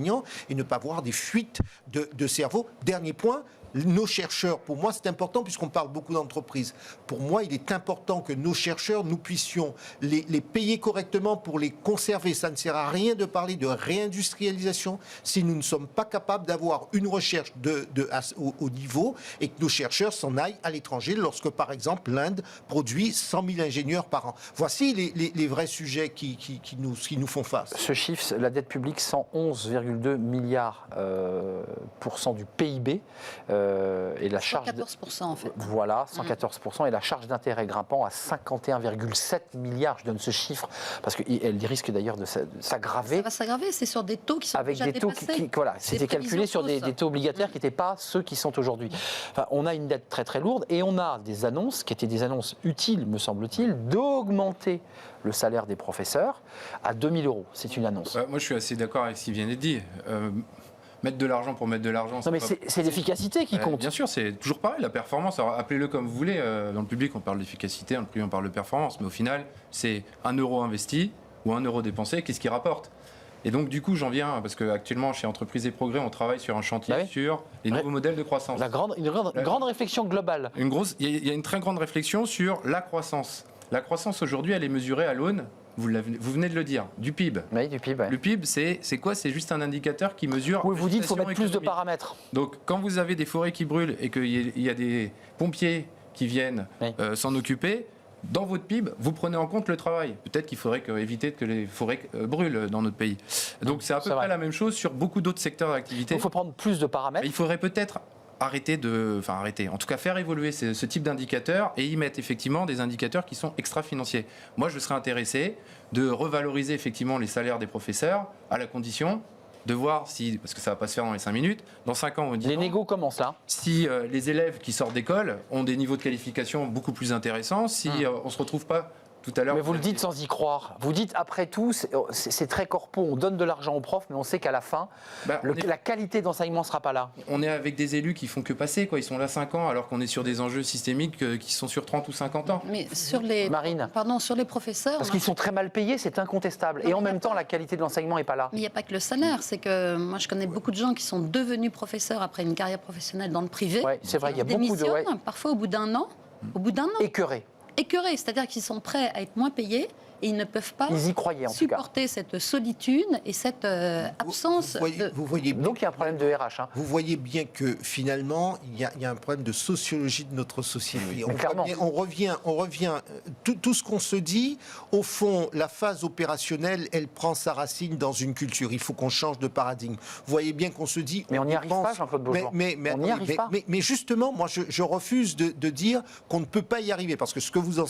F: et ne pas voir des fuites de cerveau. Dernier point, nos chercheurs, pour moi c'est important puisqu'on parle beaucoup d'entreprises. Pour moi il est important que nos chercheurs, nous puissions les payer correctement pour les conserver. Ça ne sert à rien de parler de réindustrialisation si nous ne sommes pas capables d'avoir une recherche au niveau et que nos chercheurs s'en aillent à l'étranger lorsque par exemple l'Inde produit 100 000 ingénieurs par an. Voici les vrais sujets qui nous font face.
A: Ce chiffre, la dette publique, 111,2 milliards % du PIB. Et la charge
D: 114% en fait.
A: Voilà, 114%. Et la charge d'intérêt grimpant à 51,7 milliards. Je donne ce chiffre parce qu'elle risque d'ailleurs de s'aggraver.
D: Ça va s'aggraver, c'est sur des taux qui sont
A: avec
D: déjà
A: des taux
D: dépassés.
A: voilà, c'était calculé sur des taux obligataires qui n'étaient pas ceux qui sont aujourd'hui. Enfin, on a une dette très lourde et on a des annonces qui étaient des annonces utiles, me semble-t-il, d'augmenter le salaire des professeurs à 2 000 €. C'est une annonce.
E: Moi, je suis assez d'accord avec ce qui vient d'être dit. Mettre de l'argent pour mettre de l'argent.
A: Non, mais c'est l'efficacité qui compte.
E: Bien sûr, c'est toujours pareil, la performance. Alors, appelez-le comme vous voulez. Dans le public, on parle d'efficacité, dans le privé, on parle de performance. Mais au final, c'est 1 € investi ou 1 € dépensé, qu'est-ce qu'il rapporte? Et donc, du coup, j'en viens, parce qu'actuellement, chez Entreprises et Progrès, on travaille sur un chantier sur les nouveaux modèles de croissance.
A: Une grande réflexion globale.
E: Il y a une très grande réflexion sur la croissance. La croissance, aujourd'hui, elle est mesurée à l'aune, vous venez de le dire, du PIB.
A: Oui, du PIB. Ouais.
E: Le PIB, c'est quoi? C'est juste un indicateur qui mesure...
A: Oui, vous dites qu'il faut mettre plus de paramètres.
E: Donc, quand vous avez des forêts qui brûlent et qu'il y a des pompiers qui viennent s'en occuper, dans votre PIB, vous prenez en compte le travail. Peut-être qu'il faudrait éviter que les forêts brûlent dans notre pays. Donc, c'est à peu près la même chose sur beaucoup d'autres secteurs d'activité.
A: Il faut prendre plus de paramètres.
E: Il faudrait peut-être en tout cas faire évoluer ce type d'indicateurs et y mettre effectivement des indicateurs qui sont extra-financiers. Moi, je serais intéressé de revaloriser effectivement les salaires des professeurs à la condition de voir si, parce que ça va pas se faire dans les 5 minutes, dans 5 ans, on dit
A: Les négos commencent là.
E: si les élèves qui sortent d'école ont des niveaux de qualification beaucoup plus intéressants, si on se retrouve pas tout à l'heure.
A: Mais vous le dites sans y croire. Vous dites, après tout, c'est très corpo, on donne de l'argent aux profs, mais on sait qu'à la fin, la qualité d'enseignement ne sera pas là.
E: On est avec des élus qui font que passer, quoi. Ils sont là 5 ans, alors qu'on est sur des enjeux systémiques qui sont sur 30 ou 50 ans.
D: Mais sur les,
A: Marine.
D: sur les professeurs...
A: Parce qu'ils sont très mal payés, c'est incontestable.
D: Non,
A: Et en
D: mais
A: même temps, la qualité de l'enseignement n'est pas là.
D: Mais il n'y a pas que le salaire, c'est que moi je connais beaucoup de gens qui sont devenus professeurs après une carrière professionnelle dans le privé.
A: Ouais, c'est vrai, il y a
D: qui
A: beaucoup de...
D: démissionnent, parfois au bout d'un an.
A: Écœurés.
D: Écœurés, c'est-à-dire qu'ils sont prêts à être moins payés et ils ne peuvent pas
A: Ils y croyaient en tout cas.
D: supporter cette solitude et cette absence
F: Vous voyez bien,
A: Donc il y a un problème de RH. Hein.
F: vous voyez bien que finalement, il y a un problème de sociologie de notre société.
A: Mais clairement.
F: On revient, tout ce qu'on se dit, au fond, la phase opérationnelle, elle prend sa racine dans une culture. Il faut qu'on change de paradigme. Vous voyez bien qu'on se dit...
A: Mais on n'y arrive pas, Jean-Claude Beaujean. On n'y arrive pas.
F: Mais justement, moi, je refuse de dire qu'on ne peut pas y arriver, parce que ce que vous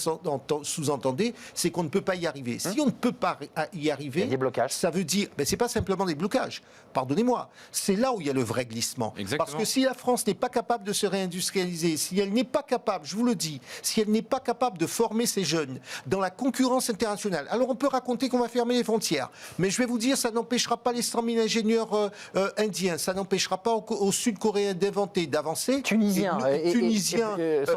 F: sous-entendez, c'est qu'on ne peut pas y arriver. Si on ne peut pas y arriver,
A: il y a des blocages.
F: Ça veut dire, c'est pas simplement des blocages. Pardonnez-moi, c'est là où il y a le vrai glissement.
E: Exactement.
F: Parce que si la France n'est pas capable de se réindustrialiser, si elle n'est pas capable, je vous le dis, si elle n'est pas capable de former ses jeunes dans la concurrence internationale, alors on peut raconter qu'on va fermer les frontières, mais je vais vous dire, ça n'empêchera pas les 100 000 ingénieurs indiens, ça n'empêchera pas aux Sud-Coréens d'inventer, d'avancer,
A: Tunisiens, sans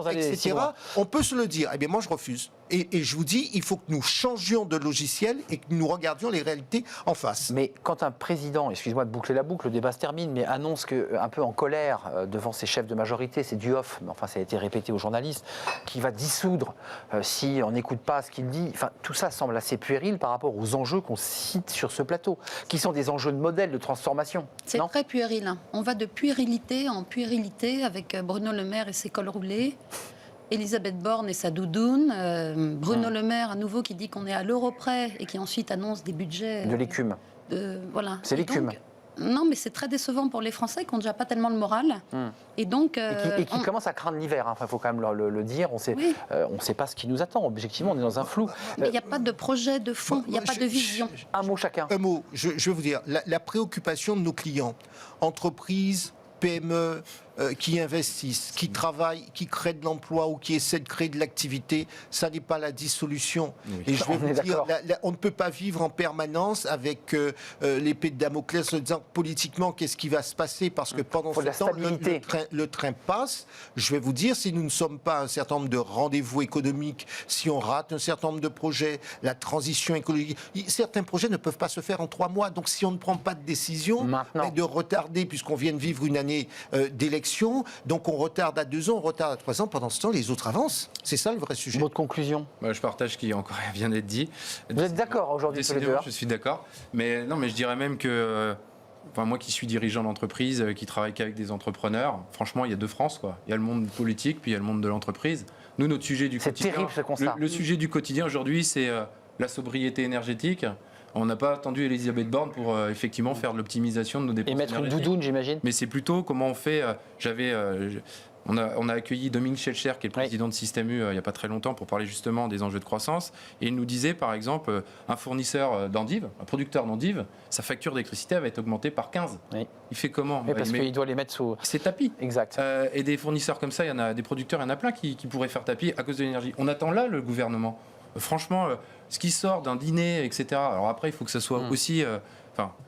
A: aller si
F: etc.
A: loin.
F: On peut se le dire. Eh bien, moi, je refuse. Et je vous dis, il faut que nous changions de logiciel et que nous regardions les réalités en face.
A: Mais quand un président, excuse-moi de boucler la boucle, le débat se termine, mais annonce un peu en colère devant ses chefs de majorité, c'est du off, mais enfin ça a été répété aux journalistes, qui va dissoudre si on n'écoute pas ce qu'il dit. Enfin, tout ça semble assez puéril par rapport aux enjeux qu'on cite sur ce plateau, qui sont des enjeux de modèle, de transformation.
D: C'est très puéril. Hein. On va de puérilité en puérilité avec Bruno Le Maire et ses cols roulés. Elisabeth Borne et sa doudoune, Bruno Le Maire à nouveau qui dit qu'on est à l'euro près et qui ensuite annonce des budgets...
A: De l'écume.
D: Voilà.
A: C'est l'écume.
D: Non, mais c'est très décevant pour les Français qui n'ont déjà pas tellement le moral. Et donc...
A: Et qui commencent à craindre l'hiver, hein. Enfin, il faut quand même le dire. On ne sait pas ce qui nous attend. Objectivement, on est dans un flou.
D: Mais il n'y a pas de projet de fond, il n'y a pas de vision.
A: Un mot chacun.
F: Un mot, je vais vous dire, la préoccupation de nos clients, entreprises, PME, qui investissent, qui travaillent, qui créent de l'emploi ou qui essaient de créer de l'activité, ça n'est pas la dissolution.
E: Oui.
F: Et je vais vous dire,
A: d'accord.
F: on ne peut pas vivre en permanence avec l'épée de Damoclès en disant politiquement qu'est-ce qui va se passer, parce que pendant ce temps, le train passe. Je vais vous dire, si nous ne sommes pas à un certain nombre de rendez-vous économiques, si on rate un certain nombre de projets, la transition écologique, certains projets ne peuvent pas se faire en 3 mois. Donc si on ne prend pas de décision, de retarder, puisqu'on vient de vivre une année d'élection, donc on retarde à 2 ans, on retarde à 3 ans, pendant ce temps les autres avancent. C'est ça le vrai sujet.
A: Mot de conclusion.
E: Je partage ce qui encore vient d'être dit.
A: Vous êtes d'accord aujourd'hui tous les deux?
E: Je suis d'accord. Mais non, mais je dirais même que moi qui suis dirigeant d'entreprise, qui travaille qu'avec des entrepreneurs, franchement, il y a 2 France, quoi. Il y a le monde politique, puis il y a le monde de l'entreprise. Nous, notre sujet du quotidien...
A: C'est terrible ce constat.
E: Le sujet du quotidien aujourd'hui, c'est la sobriété énergétique. On n'a pas attendu Elisabeth Borne pour effectivement faire de l'optimisation de nos dépenses.
A: Et mettre une
E: énergétiques.
A: doudoune, j'imagine.
E: Mais c'est plutôt comment on fait. On a accueilli Dominique Schelcher, qui est le président de Système U, il n'y a pas très longtemps, pour parler justement des enjeux de croissance. Et il nous disait, par exemple, un fournisseur d'endives, un producteur d'endives, sa facture d'électricité va être augmentée par 15.
A: Oui.
E: Il fait comment?
A: Oui, parce qu'il doit les mettre sous...
E: C'est tapis.
A: Exact.
E: Et des fournisseurs comme ça, il y en a des producteurs, il y en a plein qui pourraient faire tapis à cause de l'énergie. On attend là le gouvernement. Franchement, ce qui sort d'un dîner, etc. Alors après, il faut que ça soit aussi...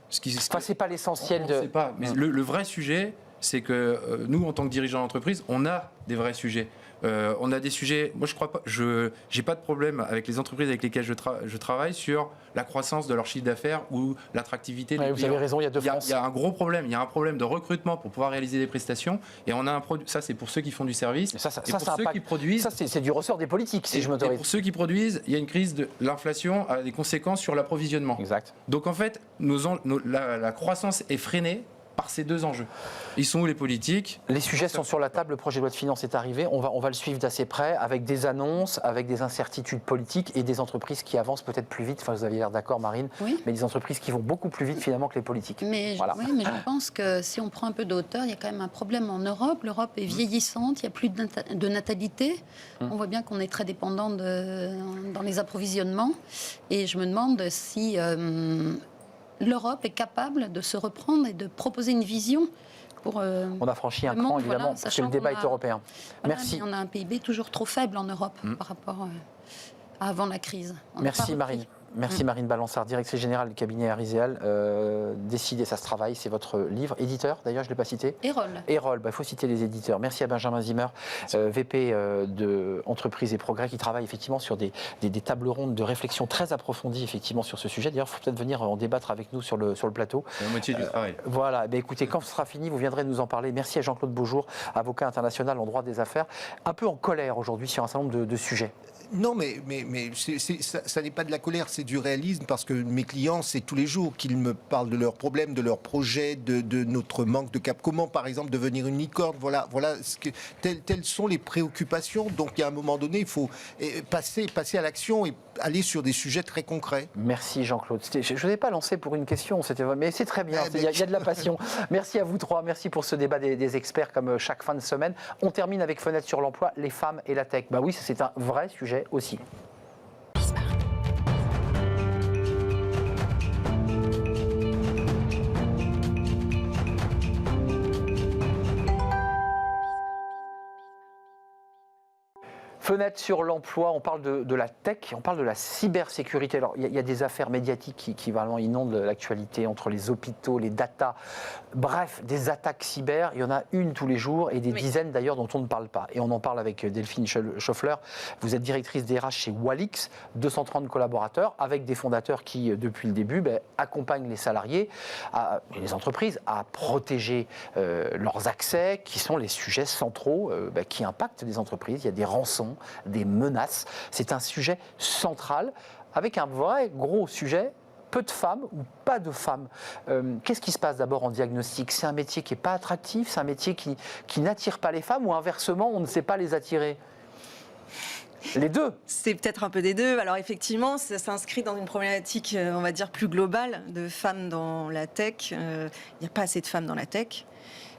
A: c'est pas l'essentiel de...
E: On ne sait pas. Mais le vrai sujet, c'est que nous, en tant que dirigeants d'entreprise, on a des vrais sujets. On a des sujets. Moi, je crois pas. J'ai pas de problème avec les entreprises avec lesquelles je travaille sur la croissance de leur chiffre d'affaires ou l'attractivité.
A: Ouais, vous avez raison. Il y a 2 France.
E: Il y a un gros problème. Il y a un problème de recrutement pour pouvoir réaliser des prestations. Et on a un produit. Ça, c'est pour ceux qui font du service.
A: Ça
E: pour ceux qui produisent.
A: Ça, c'est du ressort des politiques, si je m'autorise.
E: Pour ceux qui produisent, il y a une crise de l'inflation a des conséquences sur l'approvisionnement.
A: Exact.
E: Donc en fait, la croissance est freinée par ces 2 enjeux. Ils sont où les politiques?
A: Les sujets sont sur la table, le projet de loi de finances est arrivé, on va le suivre d'assez près, avec des annonces, avec des incertitudes politiques et des entreprises qui avancent peut-être plus vite, enfin vous aviez l'air d'accord Marine,
D: oui.
A: Mais des entreprises qui vont beaucoup plus vite finalement que les politiques.
D: Mais je pense que si on prend un peu de hauteur, il y a quand même un problème en Europe. L'Europe est vieillissante, il n'y a plus de natalité. On voit bien qu'on est très dépendant dans les approvisionnements. Et je me demande si... l'Europe est capable de se reprendre et de proposer une vision pour...
A: On a franchi un
D: le
A: cran,
D: monde,
A: évidemment,
D: voilà,
A: parce que
D: sachant
A: le débat
D: qu'on
A: est européen.
D: Voilà,
A: Merci.
D: mais on a un PIB toujours trop faible en Europe par rapport à avant la crise. On n'a
A: Merci
D: pas repris.
A: Marine. Merci Marine Balançard, directrice générale du cabinet Ariséal. Décider, ça se travaille, c'est votre livre. Éditeur, d'ailleurs, je ne l'ai pas cité. Erol, il faut citer les éditeurs. Merci à Benjamin Zimmer, VP de Entreprise et Progrès, qui travaille effectivement sur des tables rondes de réflexion très approfondies effectivement sur ce sujet. D'ailleurs, il faut peut-être venir en débattre avec nous sur le plateau.
E: C'est la moitié du travail.
A: Voilà, écoutez, quand ce sera fini, vous viendrez nous en parler. Merci à Jean-Claude Beaujour, avocat international en droit des affaires, un peu en colère aujourd'hui sur un certain nombre de sujets.
F: Non, mais ça n'est pas de la colère, c'est du réalisme, parce que mes clients, c'est tous les jours qu'ils me parlent de leurs problèmes, de leurs projets, de notre manque de cap. Comment, par exemple, devenir une licorne. Voilà telles sont les préoccupations. Donc, il y a un moment donné, il faut passer à l'action et aller sur des sujets très concrets.
A: Merci Jean-Claude. Je ne vous ai pas lancé pour une question, mais c'est très bien, il y a de la passion. Merci à vous trois, merci pour ce débat des experts comme chaque fin de semaine. On termine avec Fenêtre sur l'emploi, les femmes et la tech. Bah oui, c'est un vrai sujet aussi. Fenêtre sur l'emploi, on parle de la tech, on parle de la cybersécurité. Alors, il y a des affaires médiatiques qui vraiment inondent l'actualité entre les hôpitaux, les datas, bref, des attaques cyber. Il y en a une tous les jours et des dizaines d'ailleurs dont on ne parle pas. Et on en parle avec Delphine Schoeffler. Vous êtes directrice DRH chez Walix, 230 collaborateurs, avec des fondateurs qui, depuis le début, accompagnent les salariés et les entreprises à protéger leurs accès, qui sont les sujets centraux qui impactent les entreprises. Il y a des rançons, des menaces. C'est un sujet central avec un vrai gros sujet. Peu de femmes ou pas de femmes. Qu'est-ce qui se passe d'abord en diagnostic? C'est un métier qui n'est pas attractif, c'est un métier qui n'attire pas les femmes, ou inversement, on ne sait pas les attirer? Les deux.
G: C'est peut-être un peu des deux. Alors effectivement, ça s'inscrit dans une problématique, on va dire, plus globale de femmes dans la tech. Il n'y a pas assez de femmes dans la tech.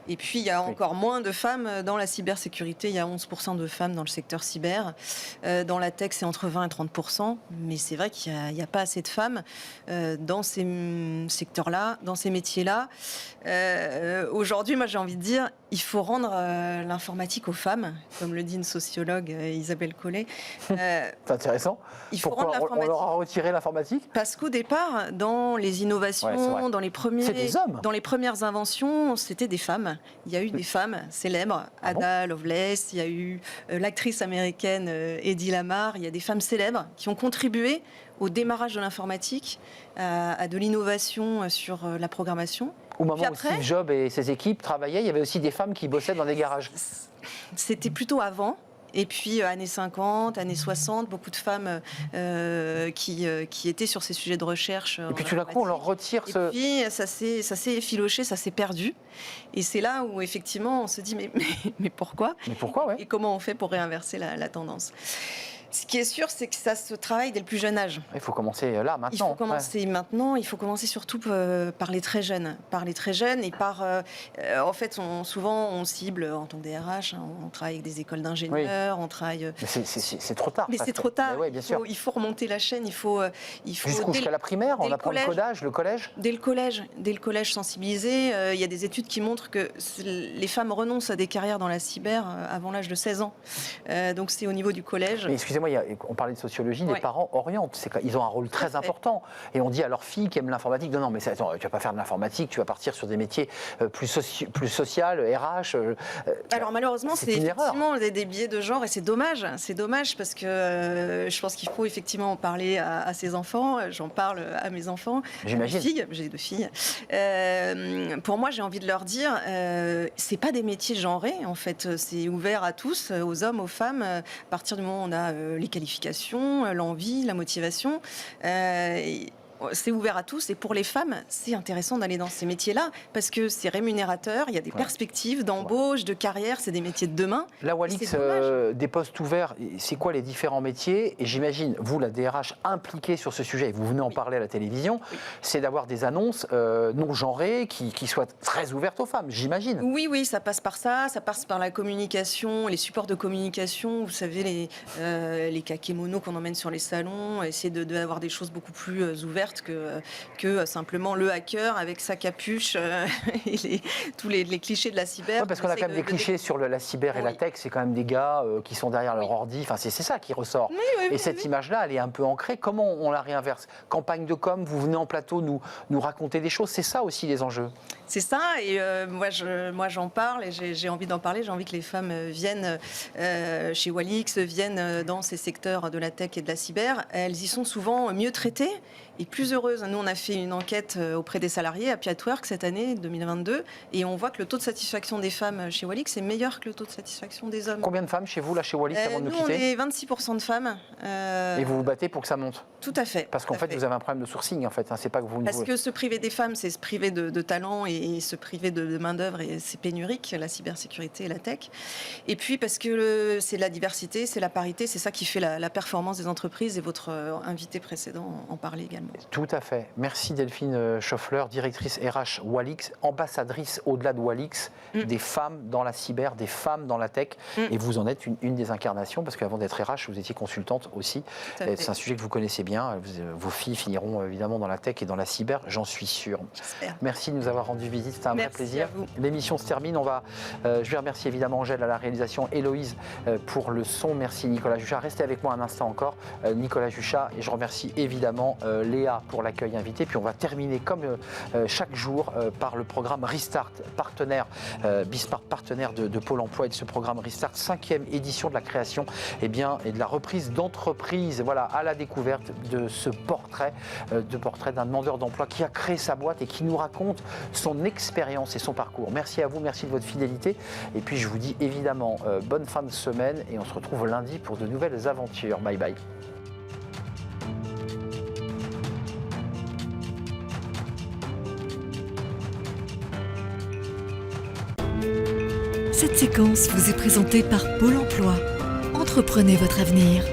G: Et puis, il y a encore moins de femmes dans la cybersécurité. Il y a 11% de femmes dans le secteur cyber. Dans la tech, c'est entre 20 et 30%. Mais c'est vrai qu'il n'y a pas assez de femmes dans ces secteurs-là, dans ces métiers-là. Aujourd'hui, moi, j'ai envie de dire, il faut rendre l'informatique aux femmes, comme le dit une sociologue, Isabelle Collet.
A: C'est intéressant. Pourquoi on leur a retiré l'informatique?
G: Parce qu'au départ, dans les innovations, dans les premières inventions, c'était des femmes. Il y a eu des femmes célèbres, Ada Lovelace, il y a eu l'actrice américaine Hedy Lamarr, il y a des femmes célèbres qui ont contribué au démarrage de l'informatique, à de l'innovation sur la programmation.
A: Au moment où Steve Jobs et ses équipes travaillaient, il y avait aussi des femmes qui bossaient dans des garages.
G: C'était plutôt avant. Et puis, années 50, années 60, beaucoup de femmes qui étaient sur ces sujets de recherche.
A: Et puis tout d'un coup, on leur retire
G: ce... Et puis, ça s'est effiloché, ça s'est perdu. Et c'est là où, effectivement, on se dit, mais pourquoi?
A: Mais pourquoi,
G: Et comment on fait pour réinverser la tendance? Ce qui est sûr, c'est que ça se travaille dès le plus jeune âge.
A: Il faut commencer là, maintenant.
G: Il faut commencer maintenant. Il faut commencer surtout par les très jeunes. Par les très jeunes et par... en fait, souvent, on cible en tant que DRH. On travaille avec des écoles d'ingénieurs. On travaille...
A: Mais c'est trop tard.
G: Mais c'est trop tard.
A: Oui, bien sûr.
G: Il faut remonter la chaîne.
A: Jusqu'à la primaire, on apprend le codage, le collège.
G: Dès le collège sensibilisé. Il y a des études qui montrent que les femmes renoncent à des carrières dans la cyber avant l'âge de 16 ans. Donc, c'est au niveau du collège.
A: Excusez-moi, on parlait de sociologie, les parents orientent. Ils ont un rôle très important. Et on dit à leurs filles qui aiment l'informatique, non, mais attends, tu vas pas faire de l'informatique, tu vas partir sur des métiers plus social, RH.
G: Alors malheureusement, c'est effectivement des biais de genre et c'est dommage. C'est dommage parce que je pense qu'il faut effectivement en parler à ses enfants. J'en parle à mes enfants.
A: J'imagine.
G: J'ai 2 filles. Pour moi, j'ai envie de leur dire, c'est pas des métiers genrés en fait. C'est ouvert à tous, aux hommes, aux femmes. À partir du moment où on a les qualifications, l'envie, la motivation. C'est ouvert à tous et pour les femmes, c'est intéressant d'aller dans ces métiers-là parce que c'est rémunérateur, il y a des perspectives d'embauche, de carrière, c'est des métiers de demain.
A: La Walix, des postes ouverts, c'est quoi les différents métiers? Et j'imagine, vous, la DRH, impliquée sur ce sujet, et vous venez en parler à la télévision, c'est d'avoir des annonces non genrées qui soient très ouvertes aux femmes, j'imagine.
G: Oui, ça passe par ça passe par la communication, les supports de communication, vous savez, les kakémonos qu'on emmène sur les salons, essayer d'avoir des choses beaucoup plus ouvertes ouverte que simplement le hacker avec sa capuche et tous les clichés de la cyber.
A: Ouais, parce qu'on a quand même des clichés sur la cyber et la tech, c'est quand même des gars qui sont derrière leur ordi, enfin c'est ça qui ressort. Et cette image-là, elle est un peu ancrée. Comment on la réinverse? Campagne de com, vous venez en plateau nous raconter des choses, c'est ça aussi les enjeux.
G: C'est ça, et moi j'en parle et j'ai envie d'en parler. J'ai envie que les femmes viennent chez Walix, viennent dans ces secteurs de la tech et de la cyber. Elles y sont souvent mieux traitées et plus heureuses. Nous, on a fait une enquête auprès des salariés à Piatwork cette année, 2022, et on voit que le taux de satisfaction des femmes chez Walix est meilleur que le taux de satisfaction des hommes.
A: Combien de femmes chez vous, là, chez Walix, avant de nous
G: Nous,
A: quitter?
G: on est 26% de femmes.
A: Et vous vous battez pour que ça monte?
G: Tout à fait.
A: Parce qu'en fait, vous avez un problème de sourcing, en fait. Hein, c'est pas que vous...
G: Parce que se priver des femmes, c'est se priver de talent et se priver de main-d'œuvre, et c'est pénurique, la cybersécurité et la tech. Et puis parce que c'est la diversité, c'est la parité, c'est ça qui fait la performance des entreprises, et votre invité précédent en parlait également.
A: Tout à fait. Merci Delphine Schoeffler, directrice RH Walix, ambassadrice au-delà de Walix, des femmes dans la cyber, des femmes dans la tech. Et vous en êtes une des incarnations, parce qu'avant d'être RH, vous étiez consultante aussi. C'est un sujet que vous connaissez bien. Vos filles finiront évidemment dans la tech et dans la cyber, j'en suis sûr.
G: J'espère.
A: Merci de nous avoir rendu visite, c'était un vrai plaisir. L'émission se termine. Je vais remercier évidemment Angèle à la réalisation, Héloïse pour le son. Merci Nicolas Juchat. Restez avec moi un instant encore, Nicolas Juchat. Et je remercie évidemment Léa pour l'accueil invité. Puis on va terminer comme chaque jour par le programme Restart, partenaire, Bismart partenaire de Pôle emploi et de ce programme Restart, 5e édition de la création et de la reprise d'entreprise. Voilà, à la découverte de ce portrait d'un demandeur d'emploi qui a créé sa boîte et qui nous raconte son expérience et son parcours. Merci à vous, merci de votre fidélité. Et puis je vous dis évidemment bonne fin de semaine et on se retrouve lundi pour de nouvelles aventures. Bye bye.
H: Cette séquence vous est présentée par Pôle emploi. Entreprenez votre avenir.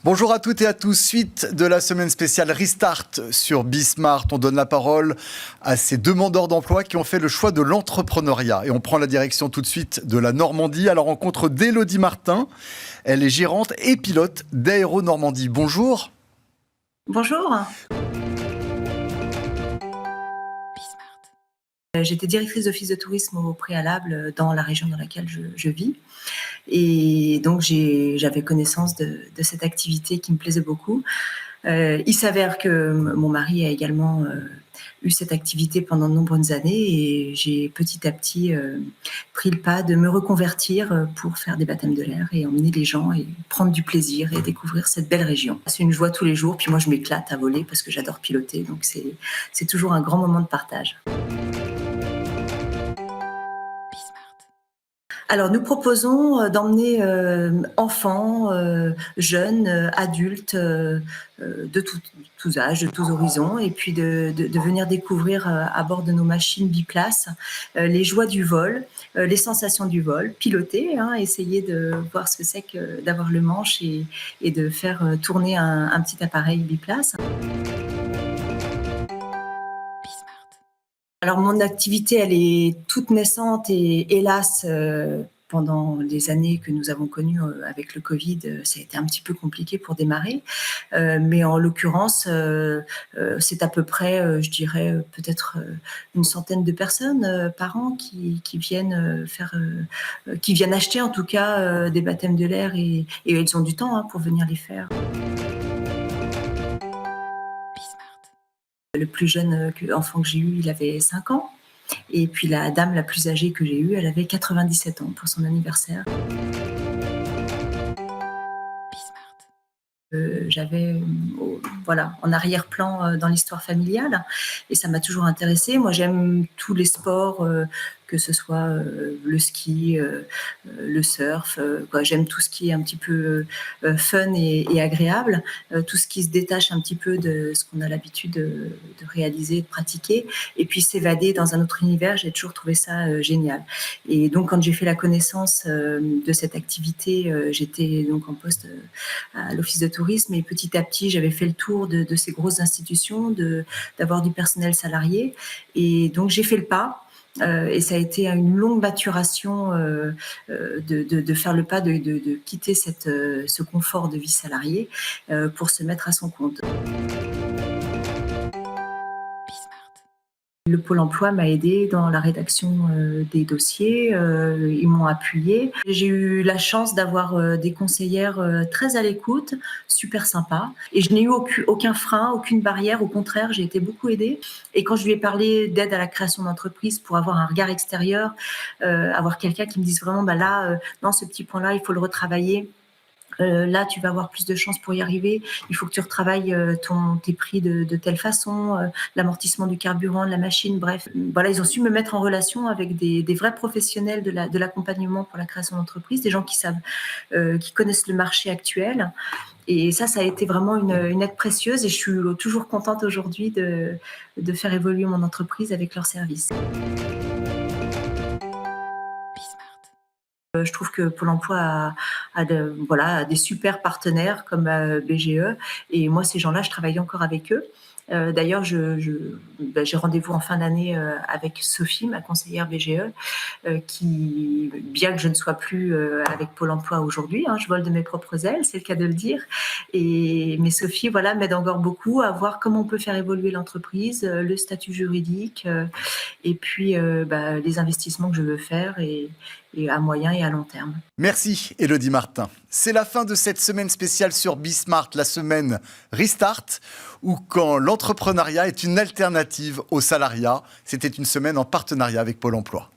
I: Bonjour à toutes et à tous. Suite de la semaine spéciale Restart sur Bismart, on donne la parole à ces demandeurs d'emploi qui ont fait le choix de l'entrepreneuriat. Et on prend la direction tout de suite de la Normandie à la rencontre d'Élodie Martin. Elle est gérante et pilote d'Aéro Normandie. Bonjour.
J: Bonjour. J'étais directrice d'office de tourisme au préalable dans la région dans laquelle je vis. Et donc, j'avais connaissance de cette activité qui me plaisait beaucoup. Il s'avère que mon mari a également eu cette activité pendant de nombreuses années et j'ai petit à petit pris le pas de me reconvertir pour faire des baptêmes de l'air et emmener les gens et prendre du plaisir et découvrir cette belle région. C'est une joie tous les jours. Puis moi, je m'éclate à voler parce que j'adore piloter. Donc, c'est toujours un grand moment de partage. Alors, nous proposons d'emmener enfants, jeunes, adultes, de tous âges, de tous horizons, et puis de venir découvrir à bord de nos machines biplaces les joies du vol, les sensations du vol, piloter, essayer de voir ce que c'est que d'avoir le manche et de faire tourner un petit appareil biplace. Alors, mon activité, elle est toute naissante et hélas, pendant les années que nous avons connues avec le Covid, ça a été un petit peu compliqué pour démarrer. Mais en l'occurrence, c'est à peu près, je dirais, peut-être une centaine de personnes par an qui viennent qui viennent acheter en tout cas des baptêmes de l'air et elles ont du temps pour venir les faire. Le plus jeune enfant que j'ai eu, il avait 5 ans. Et puis la dame la plus âgée que j'ai eue, elle avait 97 ans pour son anniversaire. J'avais en arrière-plan dans l'histoire familiale et ça m'a toujours intéressée. Moi, j'aime tous les sports, que ce soit le ski, le surf. J'aime tout ce qui est un petit peu fun et agréable, tout ce qui se détache un petit peu de ce qu'on a l'habitude de réaliser, de pratiquer. Et puis s'évader dans un autre univers, j'ai toujours trouvé ça génial. Et donc, quand j'ai fait la connaissance de cette activité, j'étais donc en poste à l'office de tourisme et petit à petit, j'avais fait le tour de ces grosses institutions, d'avoir du personnel salarié. Et donc, j'ai fait le pas. Et ça a été une longue maturation de faire le pas, de quitter ce confort de vie salariée pour se mettre à son compte. Le Pôle emploi m'a aidée dans la rédaction des dossiers, ils m'ont appuyée. J'ai eu la chance d'avoir des conseillères très à l'écoute, super sympas. Et je n'ai eu aucun frein, aucune barrière, au contraire, j'ai été beaucoup aidée. Et quand je lui ai parlé d'aide à la création d'entreprise pour avoir un regard extérieur, avoir quelqu'un qui me dise vraiment, non, ce petit point-là, il faut le retravailler. Là, tu vas avoir plus de chances pour y arriver. Il faut que tu retravailles tes prix de telle façon, l'amortissement du carburant, de la machine, bref. Voilà, ils ont su me mettre en relation avec des vrais professionnels de l'accompagnement pour la création d'entreprise, des gens qui savent, qui connaissent le marché actuel. Et ça a été vraiment une aide précieuse et je suis toujours contente aujourd'hui de faire évoluer mon entreprise avec leurs services. Je trouve que Pôle emploi a des super partenaires comme BGE. Et moi, ces gens-là, je travaille encore avec eux. D'ailleurs, j'ai rendez-vous en fin d'année avec Sophie, ma conseillère BGE, qui, bien que je ne sois plus avec Pôle emploi aujourd'hui, je vole de mes propres ailes, c'est le cas de le dire. Mais Sophie, m'aide encore beaucoup à voir comment on peut faire évoluer l'entreprise, le statut juridique, et puis les investissements que je veux faire et à moyen et à long terme.
I: Merci Élodie Martin. C'est la fin de cette semaine spéciale sur Bismart, la semaine Restart, où quand l'entrepreneuriat est une alternative au salariat. C'était une semaine en partenariat avec Pôle emploi.